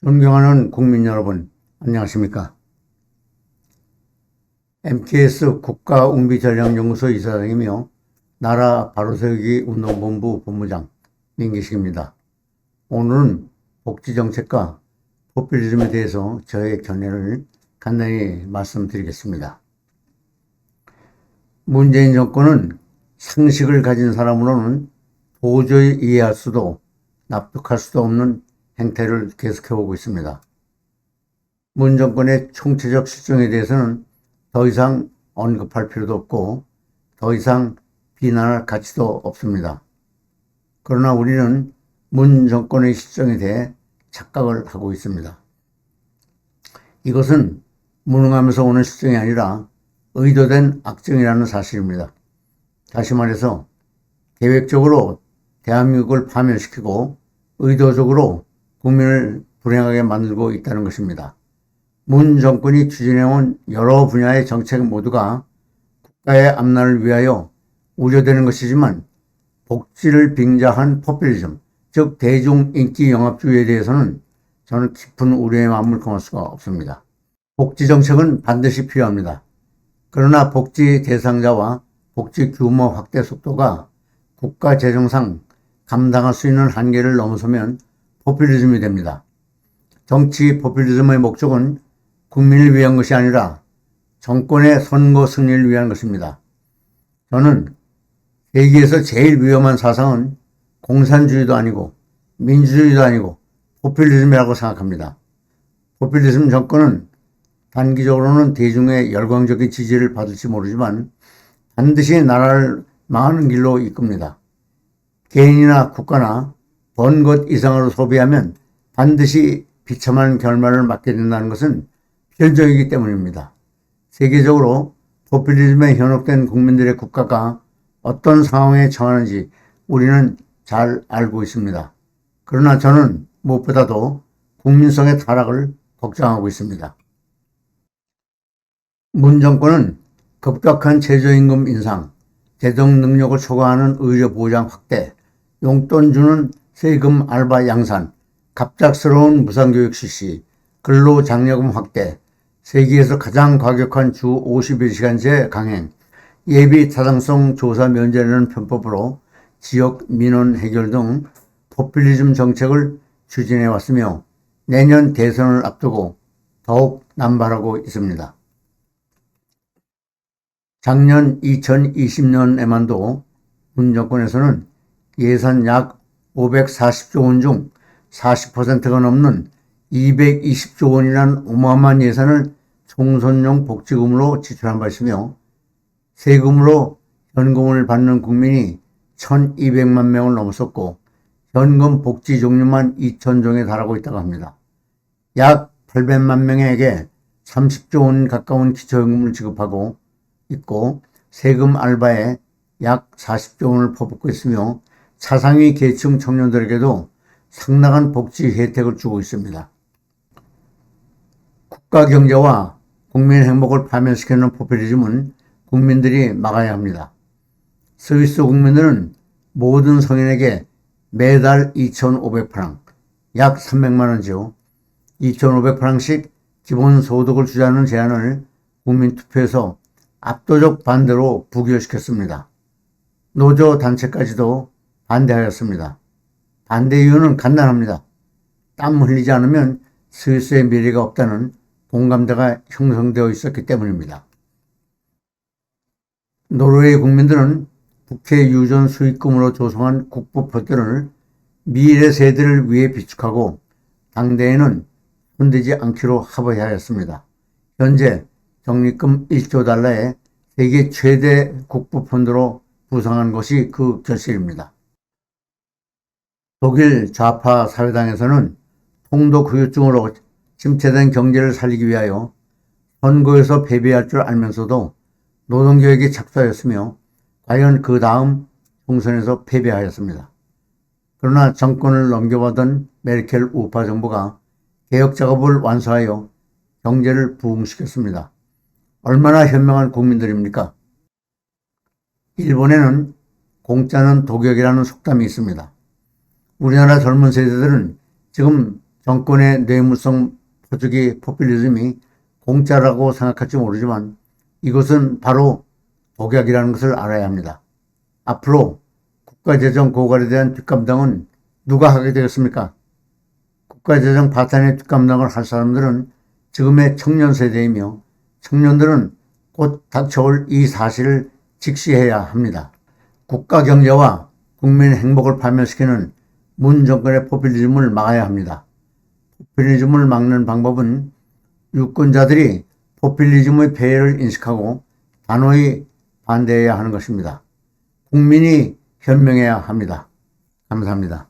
존경하는 국민 여러분, 안녕하십니까? MKS 국가웅비전략연구소 이사장이며 나라 바로세우기 운동본부 본부장 민기식입니다. 오늘은 복지정책과 포퓰리즘에 대해서 저의 견해를 간단히 말씀드리겠습니다. 문재인 정권은 상식을 가진 사람으로는 도저히 이해할 수도 납득할 수도 없는 행태를 계속해오고 있습니다. 문 정권의 총체적 실정에 대해서는 더 이상 언급할 필요도 없고 더 이상 비난할 가치도 없습니다. 그러나 우리는 문 정권의 실정에 대해 착각을 하고 있습니다. 이것은 무능하면서 오는 실정이 아니라 의도된 악정이라는 사실입니다. 다시 말해서 계획적으로 대한민국을 파멸시키고 의도적으로 국민을 불행하게 만들고 있다는 것입니다. 문 정권이 추진해온 여러 분야의 정책 모두가 국가의 앞날을 위하여 우려되는 것이지만 복지를 빙자한 포퓰리즘, 즉 대중인기 영합주의에 대해서는 저는 깊은 우려의 마음을 금할 수가 없습니다. 복지 정책은 반드시 필요합니다. 그러나 복지 대상자와 복지 규모 확대 속도가 국가 재정상 감당할 수 있는 한계를 넘어서면 포퓰리즘이 됩니다. 정치 포퓰리즘의 목적은 국민을 위한 것이 아니라 정권의 선거 승리를 위한 것입니다. 저는 세계에서 제일 위험한 사상은 공산주의도 아니고 민주주의도 아니고 포퓰리즘이라고 생각합니다. 포퓰리즘 정권은 단기적으로는 대중의 열광적인 지지를 받을지 모르지만 반드시 나라를 망하는 길로 이끕니다. 개인이나 국가나 번 것 이상으로 소비하면 반드시 비참한 결말을 맞게 된다는 것은 필연적이기 때문입니다. 세계적으로 포퓰리즘에 현혹된 국민들의 국가가 어떤 상황에 처하는지 우리는 잘 알고 있습니다. 그러나 저는 무엇보다도 국민성의 타락을 걱정하고 있습니다. 문 정권은 급격한 최저임금 인상, 재정 능력을 초과하는 의료 보장 확대, 용돈 주는 세금 알바 양산, 갑작스러운 무상교육 실시, 근로장려금 확대, 세계에서 가장 과격한 주 51시간제 강행, 예비 타당성 조사 면제라는 편법으로 지역 민원 해결 등 포퓰리즘 정책을 추진해 왔으며 내년 대선을 앞두고 더욱 남발하고 있습니다. 작년 2020년에만도 문 정권에서는 예산 약 540조 원 중 40%가 넘는 220조 원이란 어마어마한 예산을 총선용 복지금으로 지출한 바 있으며 세금으로 현금을 받는 국민이 1200만 명을 넘었었고 현금 복지 종류만 2000종에 달하고 있다고 합니다. 약 800만 명에게 30조 원 가까운 기초연금을 지급하고 있고 세금 알바에 약 40조 원을 퍼붓고 있으며 차상위 계층 청년들에게도 상당한 복지 혜택을 주고 있습니다. 국가 경제와 국민 행복을 파멸시키는 포퓰리즘은 국민들이 막아야 합니다. 스위스 국민들은 모든 성인에게 매달 2,500프랑, 약 300만 원이죠. 2,500프랑씩 기본소득을 주자는 제안을 국민투표에서 압도적 반대로 부결시켰습니다. 노조 단체까지도 반대하였습니다. 반대 이유는 간단합니다. 땀 흘리지 않으면 스위스의 미래가 없다는 공감대가 형성되어 있었기 때문입니다. 노르웨이 국민들은 국회 유전 수익금으로 조성한 국부펀드를 미래 세대를 위해 비축하고 당대에는 손대지 않기로 합의하였습니다. 현재 적립금 1조 달러의 세계 최대 국부펀드로 부상한 것이 그 결실입니다. 독일 좌파 사회당에서는 통독 후유증으로 침체된 경제를 살리기 위하여 선거에서 패배할 줄 알면서도 노동개혁에 착수하였으며 과연 그 다음 총선에서 패배하였습니다. 그러나 정권을 넘겨받은 메르켈 우파 정부가 개혁 작업을 완수하여 경제를 부흥시켰습니다. 얼마나 현명한 국민들입니까? 일본에는 공짜는 독약이라는 속담이 있습니다. 우리나라 젊은 세대들은 지금 정권의 뇌물성 포주기 포퓰리즘이 공짜라고 생각할지 모르지만 이것은 바로 독약이라는 것을 알아야 합니다. 앞으로 국가재정 고갈에 대한 뒷감당은 누가 하게 되겠습니까? 국가재정 파탄의 뒷감당을 할 사람들은 지금의 청년 세대이며 청년들은 곧 닥쳐올 이 사실을 직시해야 합니다. 국가 경제와 국민의 행복을 파멸시키는 문 정권의 포퓰리즘을 막아야 합니다. 포퓰리즘을 막는 방법은 유권자들이 포퓰리즘의 폐해를 인식하고 단호히 반대해야 하는 것입니다. 국민이 현명해야 합니다. 감사합니다.